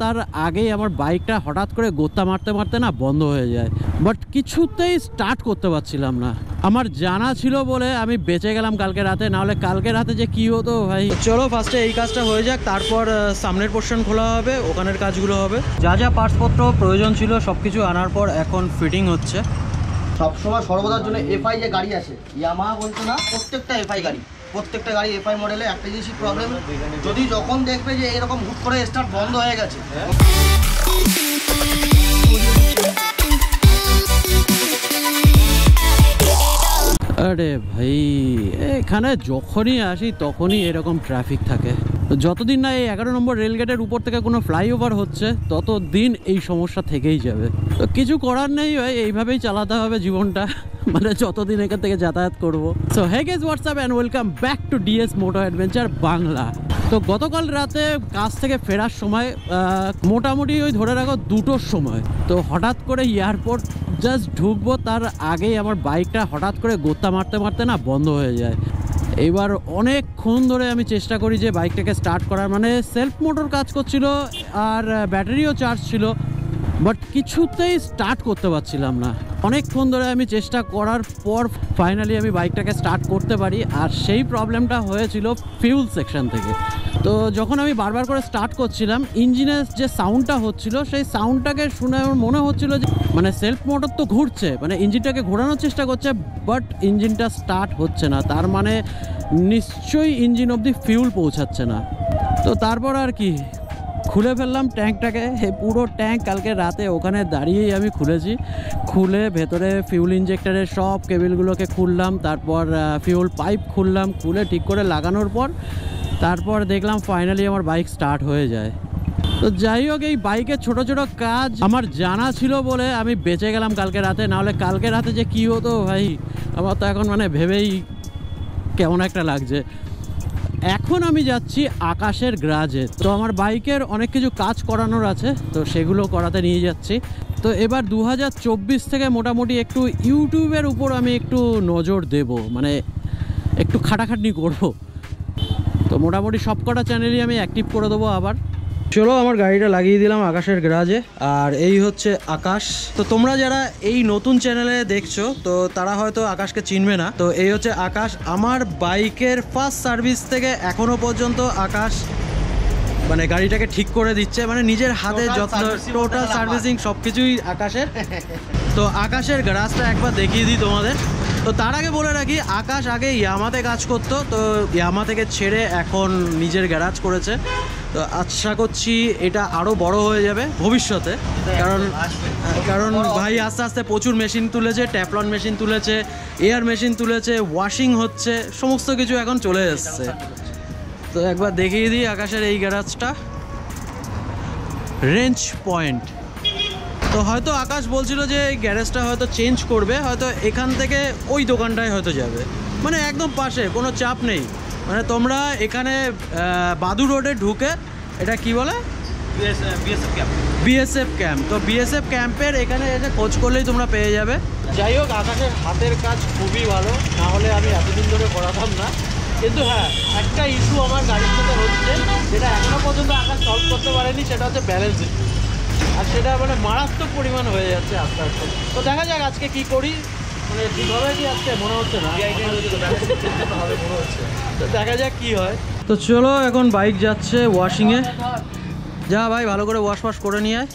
তার আগেই আমার বাইকটা হঠাৎ করে গোতা মারতে মারতে না বন্ধ হয়ে যায়, বাট কিছুতেই স্টার্ট করতে পারছিলাম না। আমার জানা ছিল বলে আমি বেঁচে গেলাম কালকে রাতে, নাহলে কালকে রাতে যে কি হতো ভাই। চলো ফার্স্টে এই কাজটা হয়ে যাক, তারপর সামনের পোর্শন খোলা হবে, ওখানের কাজগুলো হবে। যা যা পার্টসপত্র প্রয়োজন ছিল সব কিছু আনার পর এখন ফিটিং হচ্ছে। সবসময় সর্বদার জন্য এফআই যে গাড়ি আছে, ইয়ামাহা বলতে না, প্রত্যেকটা এফআই গাড়ি, প্রত্যেকটা গাড়ি এফআই মডেলে একটা জিনিসই প্রবলেম, যদি যখন দেখবে যে এরকম হুট করে স্টার্ট বন্ধ হয়ে গেছে, আরে ভাই এখানে যখনই আসি তখনই এরকম ট্রাফিক থাকে। যতদিন না এই 11 নম্বর রেলগেটের উপর থেকে কোনো ফ্লাইওভার হচ্ছে ততদিন এই সমস্যা থেকেই যাবে। তো কিছু করার নেই ভাই, এইভাবেই চালাতে হবে জীবনটা, মানে যতদিন এখান থেকে যাতায়াত করবো। So hey guys, what's up and welcome back to DS moto adventure Bangla. তো গতকাল রাতে কাজ থেকে ফেরার সময় মোটামুটি ওই ধরে রাখো 2টোর সময়, তো হঠাৎ করে এয়ারপোর্ট জাস্ট ঢুকবো তার আগেই আমার বাইকটা হঠাৎ করে গোতা মারতে মারতে না বন্ধ হয়ে যায়। এবার অনেকক্ষণ ধরে আমি চেষ্টা করি যে বাইকটাকে স্টার্ট করার, মানে সেলফ মোটর কাজ করছিল আর ব্যাটারিও চার্জ ছিল, বাট কিছুতেই স্টার্ট করতে পারছিলাম না। অনেকক্ষণ ধরে আমি চেষ্টা করার পর ফাইনালি আমি বাইকটাকে স্টার্ট করতে পারি, আর সেই প্রবলেমটা হয়েছিল ফিউল সেকশন থেকে। তো যখন আমি বারবার করে স্টার্ট করছিলাম, ইঞ্জিনের যে সাউন্ডটা হচ্ছিল সেই সাউন্ডটাকে শুনে আমার মনে হচ্ছিল যে মানে সেলফ মোটর তো ঘুরছে, মানে ইঞ্জিনটাকে ঘোরানোর চেষ্টা করছে, বাট ইঞ্জিনটা স্টার্ট হচ্ছে না, তার মানে নিশ্চয়ই ইঞ্জিন অবধি ফিউল পৌঁছাচ্ছে না। তো তারপর আর কি খুলে ফেললাম ট্যাঙ্কটাকে, পুরো ট্যাঙ্ক কালকে রাতে ওখানে দাঁড়িয়েই আমি খুলেছি। খুলে ভেতরে ফিউল ইঞ্জেক্টরের সব কেবিলগুলোকে খুললাম, তারপর ফিউল পাইপ খুললাম, খুলে ঠিক করে লাগানোর পর তারপর দেখলাম ফাইনালি আমার বাইক স্টার্ট হয়ে যায়। তো যাই হোক, এই বাইকের ছোট ছোট কাজ আমার জানা ছিল বলে আমি বেঁচে গেলাম কালকে রাতে, নাহলে কালকে রাতে যে কি হতো ভাই আমার তো এখন মানে ভেবেই কেমন একটা লাগছে। এখন আমি যাচ্ছি আকাশের গ্যারেজে, তো আমার বাইকের অনেক কিছু কাজ করানোর আছে, তো সেগুলো করাতে নিয়ে যাচ্ছি। তো এবার 2024 থেকে মোটামুটি একটু ইউটিউবের উপর আমি একটু নজর দেব, মানে একটু খাটাখাটনি করব। তো মোটামুটি সব কটা চ্যানেলই আমি অ্যাক্টিভ করে দেবো আবার। চলো আমার গাড়িটা লাগিয়ে দিলাম আকাশের গ্যারেজে, আর এই হচ্ছে আকাশ। তো তোমরা যারা এই নতুন চ্যানেলে দেখছো তো তারা হয়তো আকাশকে চিনবে না। তো এই হচ্ছে আকাশ, আমার বাইকের ফার্স্ট সার্ভিস থেকে এখনো পর্যন্ত আকাশ মানে গাড়িটাকে ঠিক করে দিচ্ছে, মানে নিজের হাতে যত্ন, টোটাল সার্ভিসিং সব কিছুই আকাশের। তো আকাশের গ্যারেজটা একবার দেখিয়ে দিই তোমাদের। তো তার আগে বলে রাখি, আকাশ আগে ইয়ামাতে কাজ করতো, তো ইয়ামা থেকে ছেড়ে এখন নিজের গ্যারাজ করেছে। তো আশা করছি এটা আরও বড় হয়ে যাবে ভবিষ্যতে, কারণ ভাই আস্তে আস্তে প্রচুর মেশিন তুলেছে, ট্যাফলন মেশিন তুলেছে, এয়ার মেশিন তুলেছে, ওয়াশিং হচ্ছে, সমস্ত কিছু এখন চলে এসছে। তো একবার দেখিয়ে দিই আকাশের এই গ্যারাজটা, রেঞ্জ পয়েন্ট। তো হয়তো আকাশ বলছিল যে এই গ্যারেজটা হয়তো চেঞ্জ করবে, হয়তো এখান থেকে ওই দোকানটায় হয়তো যাবে, মানে একদম পাশে, কোনো চাপ নেই। মানে তোমরা এখানে বাদু রোডে ঢুকে, এটা কি বলে বিএসএফ ক্যাম্প, তো বিএসএফ ক্যাম্পের এখানে এসে খোঁজ করলেই তোমরা পেয়ে যাবে। যাই হোক, আকাশের হাতের কাজ খুবই ভালো, না হলে আমি এতদিন ধরে করাতাম না। কিন্তু হ্যাঁ, একটা ইস্যু আমার গাড়ির সাথে হচ্ছে, যেটা এখনো পর্যন্ত আকাশ সলভ করতে পারেনি, সেটা হচ্ছে ব্যালেন্স ইস্যু, আর সেটা মানে মারাত্মক পরিমাণ হয়ে যাচ্ছে আস্তে আস্তে। তো দেখা যাক আজকে কি করি, মানে ঠিক হবে কি আজকে মনে হচ্ছে না, তো দেখা যাক কি হয়। তো চলো এখন বাইক যাচ্ছে ওয়াশিংয়ে, যা ভাই ভালো করে ওয়াশ করে নিয়ে আয়।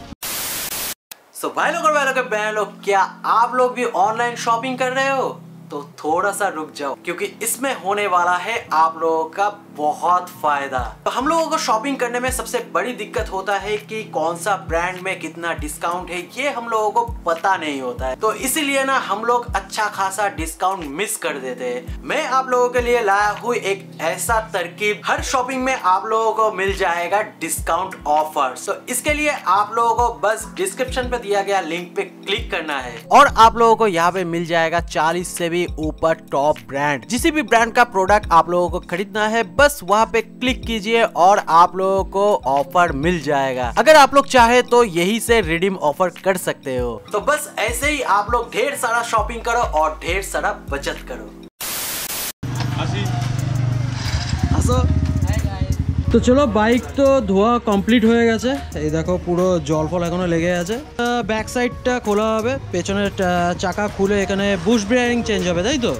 सो भाई लोग और भाई लोग के बहन लोग, क्या आप लोग भी ऑनलाइन शॉपिंग कर रहे हो? तो थोड़ा सा रुक जाओ, क्योंकि इसमें होने वाला है आप लोगों का बहुत फायदा। तो हम लोगों को शॉपिंग करने में सबसे बड़ी दिक्कत होता है कि कौन सा ब्रांड में कितना डिस्काउंट है, ये हम लोगों को पता नहीं होता है। तो इसीलिए ना हम लोग अच्छा खासा डिस्काउंट मिस कर देते हैं। मैं आप लोगों के लिए लाया हूँ एक ऐसा तरकीब, हर शॉपिंग में आप लोगों को मिल जाएगा डिस्काउंट ऑफर। तो इसके लिए आप लोगों को बस डिस्क्रिप्शन पे दिया गया लिंक पे क्लिक करना है, और आप लोगों को यहाँ पे मिल जाएगा 40 से भी ऊपर टॉप ब्रांड। जिस भी ब्रांड का प्रोडक्ट आप लोगों को खरीदना है, बस वहाँ पे क्लिक कीजिए और आप लोगों को ऑफर मिल जाएगा। अगर आप लोग चाहे तो यही से रिडीम ऑफर कर सकते हो। तो बस ऐसे ही आप लोग ढेर सारा शॉपिंग करो और ढेर सारा बचत करो। আসো তো চলো, বাইক তো ধোয়া কমপ্লিট হয়ে গেছে। এই দেখো পুরো জল ফল এখনো লেগে আছে। ব্যাক সাইডটা খোলা হবে, পেছনের চাকা খুলে এখানে বুশ বিয়ারিং চেঞ্জ হবে, তাই তো?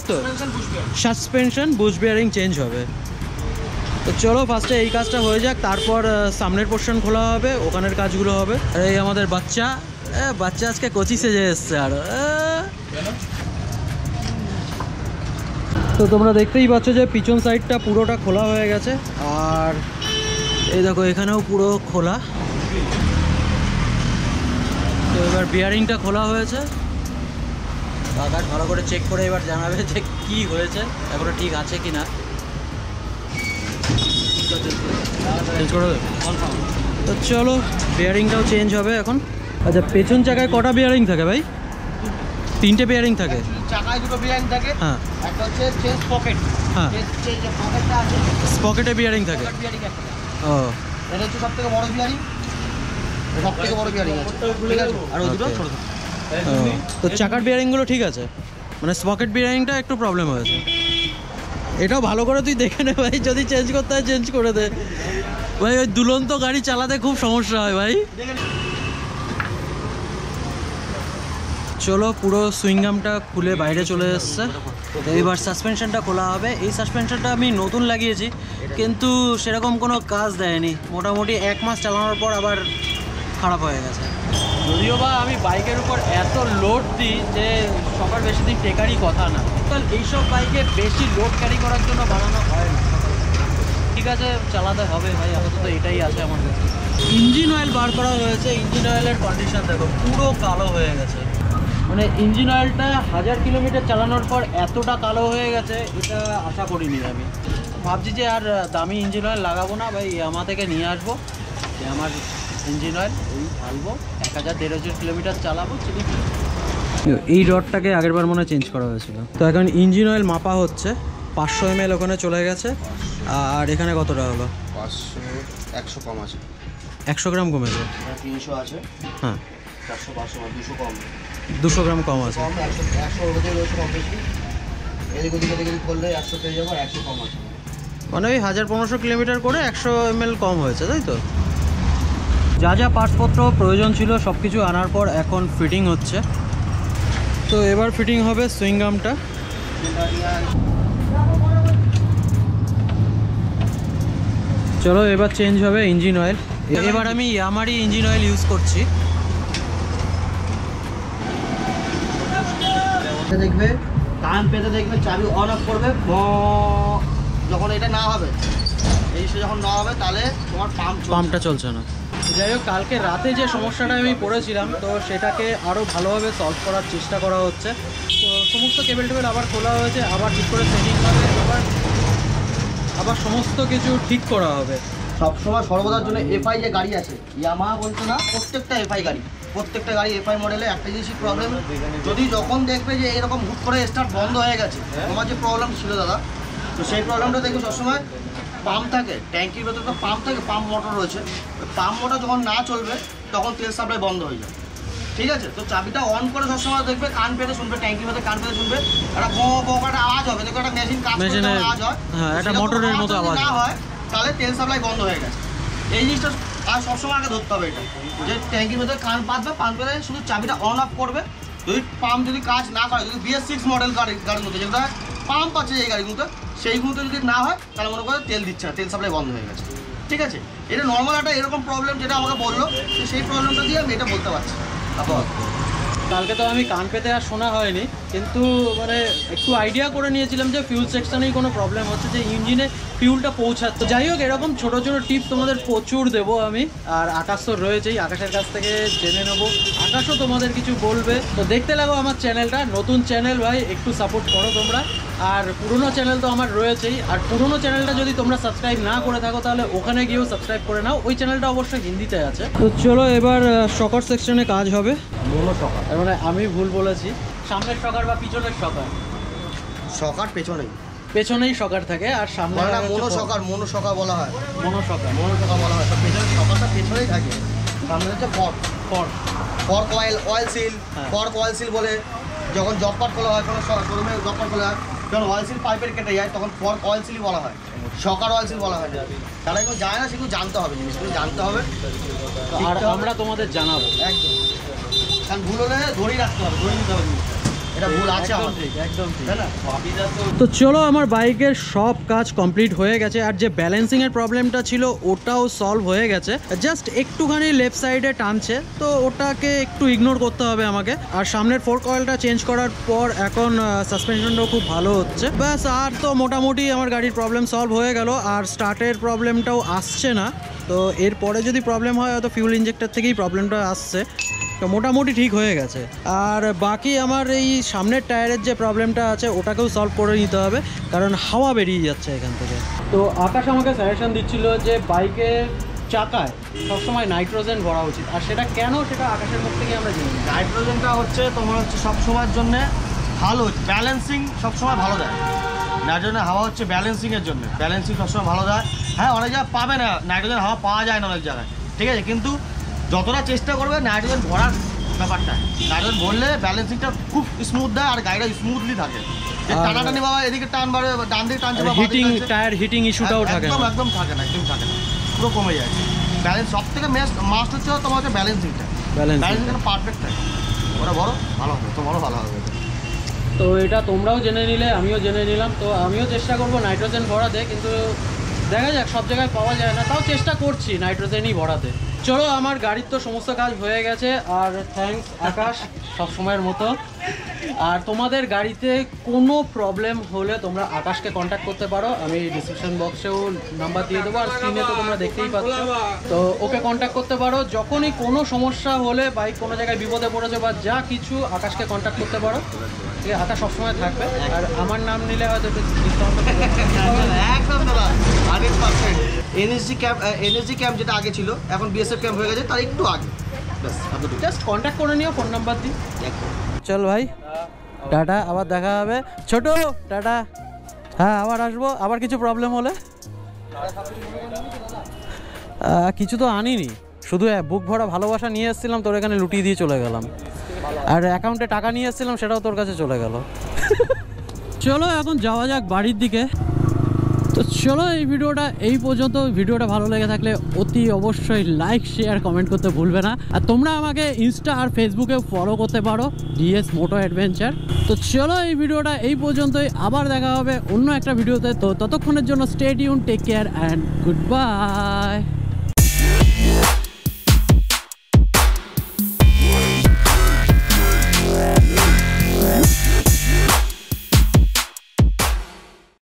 সাসপেনশন বুশ বিয়ারিং চেঞ্জ হবে। তো চলো ফার্স্টে এই কাজটা হয়ে যাক, তারপর সামনের পোর্শন খোলা হবে, ওখানের কাজগুলো হবে। আর এই আমাদের বাচ্চা বাচ্চা আজকে কোচি সেজে এসছে। আর তো তোমরা দেখতেই পাচ্ছ যে পিছন সাইডটা পুরোটা খোলা হয়ে গেছে, আর এই দেখো এখানেও পুরো খোলা। তো এবার বিয়ারিংটা খোলা হয়েছে, কাকাশ ভালো করে চেক করে এবার জানাবে যে কি হয়েছে, এখনো ঠিক আছে কি না। চেঞ্জ করে দেবে? তো চলো বিয়ারিংটাও চেঞ্জ হবে এখন। আচ্ছা, পেছন চাকায় কটা বিয়ারিং থাকে ভাই? 3টে বিয়ারিং থাকে। চাকায় 2টো বিয়ারিং থাকে। হ্যাঁ, একটা হচ্ছে চেঞ্জ পকেট। হ্যাঁ, যে পকেটটা আছে স্পকেটে বিয়ারিং থাকে। পকেট বিয়ারিং একটা। ও, এটা হচ্ছে সবথেকে বড় বিয়ারিং, সবথেকে বড় বিয়ারিং আছে, ঠিক আছে? আর ওই দুটো ছোট ছোট। তো চাকার বিয়ারিংগুলো ঠিক আছে, মানে স্পকেট বিয়ারিংটা একটু প্রবলেম হয়েছে। এটাও ভালো করে তুই দেখে নে ভাই, যদি চেঞ্জ করতে হয় চেঞ্জ করে দে ভাই। ওই দুলন্ত গাড়ি চালাতে খুব সমস্যা হয় ভাই। চলো, পুরো সুইংগামটা খুলে বাইরে চলে এসছে। তো এবার সাসপেনশনটা খোলা হবে। এই সাসপেনশনটা আমি নতুন লাগিয়েছি, কিন্তু সেরকম কোনো কাজ দেয়নি। মোটামুটি 1 মাস চালানোর পর আবার খারাপ হয়ে গেছে। যদিও বা আমি বাইকের উপর এত লোড দিই যে সবার বেশি দিন টেকারই কথা না। কারণ এইসব বাইকে বেশি লোড ক্যারি করার জন্য বানানো হয় না। ঠিক আছে, চালাতে হবে ভাই, আপাতত এটাই আছে আমার কাছে। ইঞ্জিন অয়েল বার করা হয়েছে। ইঞ্জিন অয়েলের কন্ডিশন দেখো, পুরো কালো হয়ে গেছে। মানে ইঞ্জিন অয়েলটা 1000 কিলোমিটার চালানোর পর এতটা কালো হয়ে গেছে, এটা আশা করিনি আমি। ভাবছি যে আর দামি ইঞ্জিন অয়েল লাগাবো না ভাই, ইয়ামাহা থেকে নিয়ে আসবো আমার ইঞ্জিন অয়েল, ওই ঢালবো, 1000-1500 কিলোমিটার চালাবো, চলি। এই রডটাকে আগেরবার মনে চেঞ্জ করা হয়েছিল। তো এখন ইঞ্জিন অয়েল মাপা হচ্ছে, 500 ml ওখানে চলে গেছে। আর এখানে কতটা হলো? 500, 100 কম আছে। 100 গ্রাম কমেছে। 300 আছে। হ্যাঁ, 400, 500, 200 কম। 200 গ্রাম কম আছে। কম 100 ওর মধ্যে 200 কম বেশি। এদিক ওদিক করলে 100 পেয়ে যাবো, 100 কম আছে। মানে ওই 1000-1500 কিলোমিটার করে 100 ml কম হয়েছে, তাই তো? যা যা পার্টসপত্র প্রয়োজন ছিল সব কিছু আনার পর এখন ফিটিং হচ্ছে। তো এবার ফিটিং হবে সুইংগামটা। চলো এবার চেঞ্জ হবে ইঞ্জিন অয়েল। এবার আমি ইয়ামাহারই ইঞ্জিন অয়েল ইউজ করছি। দেখবে কান পেতে দেখবে চাবি অন অফ করবে, যখন এটা না হবে, এই সে যখন না হবে তাহলে তোমার পাম্পটা চলছে না। যাই হোক, কালকে রাতে যে সমস্যাটা আমি পড়েছিলাম, তো সেটাকে আরও ভালোভাবে সলভ করার চেষ্টা করা হচ্ছে। তো সমস্ত কেবল টেবিল আবার খোলা হয়েছে, আবার ঠিক করে সেটিং হবে, আবার সমস্ত কিছু ঠিক করা হবে। সবসময় সর্বদার জন্য এফআই যে গাড়ি আছে, ইয়ামাহা বলতে না, প্রত্যেকটা এফআই গাড়ি, প্রত্যেকটা গাড়ি এফআই মডেলে একটা জিনিসই প্রবলেম, যদি যখন দেখবে যে এরকম হুট করে স্টার্ট বন্ধ হয়ে গেছে, তোমার যে প্রবলেম ছিল দাদা, তো সেই প্রবলেমটা দেখবে সবসময় পাম্প থাকে, ট্যাঙ্কির ভেতরে তো পাম্প থাকে, পাম্প মোটর রয়েছে, পাম্প মোটর যখন না চলবে তখন তেল সাপ্লাই বন্ধ হয়ে যায়। ঠিক আছে, তো চাবিটা অন করে সবসময় দেখবে কান পেতে শুনবে, ট্যাঙ্কির মধ্যে কান পেতে শুনবে, একটা একটা আওয়াজ হবে, দেখবে একটা মেশিন কাজ করতে আওয়াজ হয়, হ্যাঁ, একটা মোটরের মতো আওয়াজ হয়, তাহলে তেল সাপ্লাই বন্ধ হয়ে গেছে। এই জিনিসটা আর সবসময় আগে ধরতে হবে, এটা যে ট্যাঙ্কির মধ্যে কান পাতবে, পাম্প পেতে শুধু চাবিটা অন অফ করবে। যদি পাম্প যদি কাজ না করে, যদি BS6 মডেল গাড়ির মধ্যে যেগুলো পাম্প আছে এই গাড়িগুলোতে, সেইগুলোতে যদি না হয় তাহলে মনে করে তেল দিচ্ছে না, তেল সাপ্লাই বন্ধ হয়ে গেছে। ঠিক আছে, এটা নর্মাল একটা এরকম প্রবলেম যেটা আমাকে বললো, তো সেই প্রবলেমটা দিয়ে আমি এটা বলতে পারছি। কালকে তো আমি কান পেতে আর শোনা হয়নি, কিন্তু মানে একটু আইডিয়া করে নিয়েছিলাম যে ফিউল সেকশনেই কোনো প্রবলেম হচ্ছে, যে ইঞ্জিনে ফিউলটা পৌঁছাচ্ছে। যাই হোক, এরকম ছোটো ছোটো টিপস তোমাদের প্রচুর দেবো আমি। আর আকাশ তো রয়েছেই, আকাশের কাছ থেকে জেনে নেবো, আকাশও তোমাদের কিছু বলবে। তো দেখতে লাগো আমার চ্যানেলটা, নতুন চ্যানেল ভাই, একটু সাপোর্ট করো তোমরা। আর পুরনো চ্যানেল তো আমার রয়েছেই, আর পুরনো চ্যানেলটা যদি তোমরা সাবস্ক্রাইব না করে থাকো তাহলে ওখানে গিয়েও সাবস্ক্রাইব করে নাও, ওই চ্যানেলটা অবশ্যই হিন্দিতে আছে। তো চলো এবার শকার সেকশনে কাজ হবে। মোনো শকার, তার মানে আমি ভুল বলেছি, সামনের শকার বা পিছনের শকার? শকার পেছনেই, পেছনেই শকার থাকে, আর সামনে মোনো শকার, মোনো শকার বলা হয়, মনো শকার, মোনো শকার বলা হয়। তো পেছনের শকারটা পেছনেই থাকে, সামনে হচ্ছে fork oil seal, fork oil seal বলে যখন জব পার্ট খোলা হয়, কোনো শোরুমে জব পার্ট খোলা হয়, যখন অয়েল সিল পাইপের কেটে যায় তখন ফর্ক অয়েল সিলই বলা হয়, শকার অয়েল সিল বলা হয় না। তারা এগুলো যায় না, সেগুলো জানতে হবে, জিনিসগুলো জানতে হবে। আর আমরা তোমাদের জানাবো একদম, কারণ ভুল হলে ধরেই রাখতে হবে, ধরে নিতে হবে জিনিসটা, এটা ভুল আছে আমার, একদম ঠিক। তাই না? তো চলো, আমার বাইকের সব কাজ কমপ্লিট হয়ে গেছে, আর যে ব্যালেন্সিং এর প্রবলেমটা ছিল ওটাও সলভ হয়ে গেছে। জাস্ট একটুখানি লেফট সাইডে টানছে, তো ওটাকে একটু ইগনোর করতে হবে আমাকে। আর সামনের ফোর্ক অয়েলটা চেঞ্জ করার পর এখন সাসপেনশনটাও খুব ভালো হচ্ছে। ব্যাস, আর তো মোটামুটি আমার গাড়ির প্রবলেম সলভ হয়ে গেল, আর স্টার্টের প্রবলেমটাও আসছে না। তো এরপরে যদি প্রবলেম হয় হয়তো ফিউল ইঞ্জেক্টর থেকেই প্রবলেমটা আসছে, তো মোটামুটি ঠিক হয়ে গেছে। আর বাকি আমার এই সামনের টায়ারের যে প্রবলেমটা আছে ওটাকেও সলভ করে নিতে হবে, কারণ হাওয়া বেরিয়ে যাচ্ছে এখান থেকে। তো আকাশ আমাকে সাজেশন দিচ্ছিল যে বাইকের চাকায় সবসময় নাইট্রোজেন ভরা উচিত, আর সেটা কেন সেটা আকাশের মুখ থেকে আমরা জানি। নাইট্রোজেনটা হচ্ছে তোমার হচ্ছে সবসময়ের জন্য ভালো, ব্যালেন্সিং সবসময় ভালো দেয়। নাইট্রোজেনের হাওয়া হচ্ছে ব্যালেন্সিংয়ের জন্য, ব্যালেন্সিং সবসময় ভালো দেয়। হ্যাঁ, অনেক জায়গায় পাবে না নাইট্রোজেন হাওয়া, পাওয়া যায় না অনেক জায়গায়, ঠিক আছে, কিন্তু যতটা চেষ্টা করবে নাইট্রোজেন ভরার ব্যাপারটা, নাইট্রোজেন ভরলে ব্যালেন্সিংটা খুব স্মুথ দেয় আর গাড়িটা স্মুথলি থাকে। টানাটানি বাবা এদিকে টান বাড়ে, ডান দিকে টানছে, টায়ার হিটিং ইস্যুটাও থাকে না, একদম থাকে না, একদম থাকে না, পুরো কমে যায়। ব্যালেন্স সব থেকে মাস্ট হচ্ছে তোমার হচ্ছে ব্যালেন্সিংটা, ব্যালেন্সিংটা পারফেক্ট থাকে, ওটা বড় ভালো হবে, তোমারও ভালো হবে। তো এটা তোমরাও জেনে নিলে, আমিও জেনে নিলাম। তো আমিও চেষ্টা করবো নাইট্রোজেন ভরাতে, কিন্তু দেখা যাক, সব জায়গায় পাওয়া যায় না, তাও চেষ্টা করছি নাইট্রোজেনই ভরাতে। চলো, আমার গাড়ির তো সমস্ত কাজ হয়ে গেছে, আর থ্যাঙ্কস আকাশ সব সময়ের মতো। আর তোমাদের গাড়িতে কোনো প্রবলেম হলে তোমরা আকাশকে কন্ট্যাক্ট করতে পারো, আমি ডিসক্রিপশন বক্সেও নাম্বার দিয়ে দেবো, আর স্ক্রিনে তো তোমরা দেখতেই পাচ্ছ। তো ওকে কন্ট্যাক্ট করতে পারো, যখনই কোনো সমস্যা হলে, বাইক কোনো জায়গায় বিপদে পড়েছে বা যা কিছু, আকাশকে কন্ট্যাক্ট করতে পারো। ঠিক আছে, আকাশ সবসময় থাকবে, আর আমার নাম নিলে হয়তো একটু ডিসকাউন্ট একদম দাদা 100%। এনএসজি ক্যাম্প যেটা আগে ছিল এখন বিএসএফ ক্যাম্প হয়ে গেছে, তার একটু আগে, ব্যাস জাস্ট কন্ট্যাক্ট করে নিও, ফোন নাম্বার দিই। চল ভাই, টাটা, আবার দেখা হবে। ছোট টাটা, হ্যাঁ আবার আসবো, আবার কিছু প্রবলেম হলে। কিছু তো আনিনি, শুধু বুক ভরা ভালোবাসা নিয়ে এসেছিলাম, তোর এখানে লুটিয়ে দিয়ে চলে গেলাম। আর অ্যাকাউন্টে টাকা নিয়ে এসেছিলাম, সেটাও তোর কাছে চলে গেল। চলো এখন যাওয়া যাক বাড়ির দিকে। তো চলো, এই ভিডিওটা এই পর্যন্ত। ভিডিওটা ভালো লেগে থাকলে অতি অবশ্যই লাইক, শেয়ার, কমেন্ট করতে ভুলবে না। আর তোমরা আমাকে ইনস্টা আর ফেসবুকে ফলো করতে পারো, ডিএস মোটো অ্যাডভেঞ্চার। তো চলো, এই ভিডিওটা এই পর্যন্তই, আবার দেখা হবে অন্য একটা ভিডিওতে। তো ততক্ষণের জন্য stay tune, take care and good bye.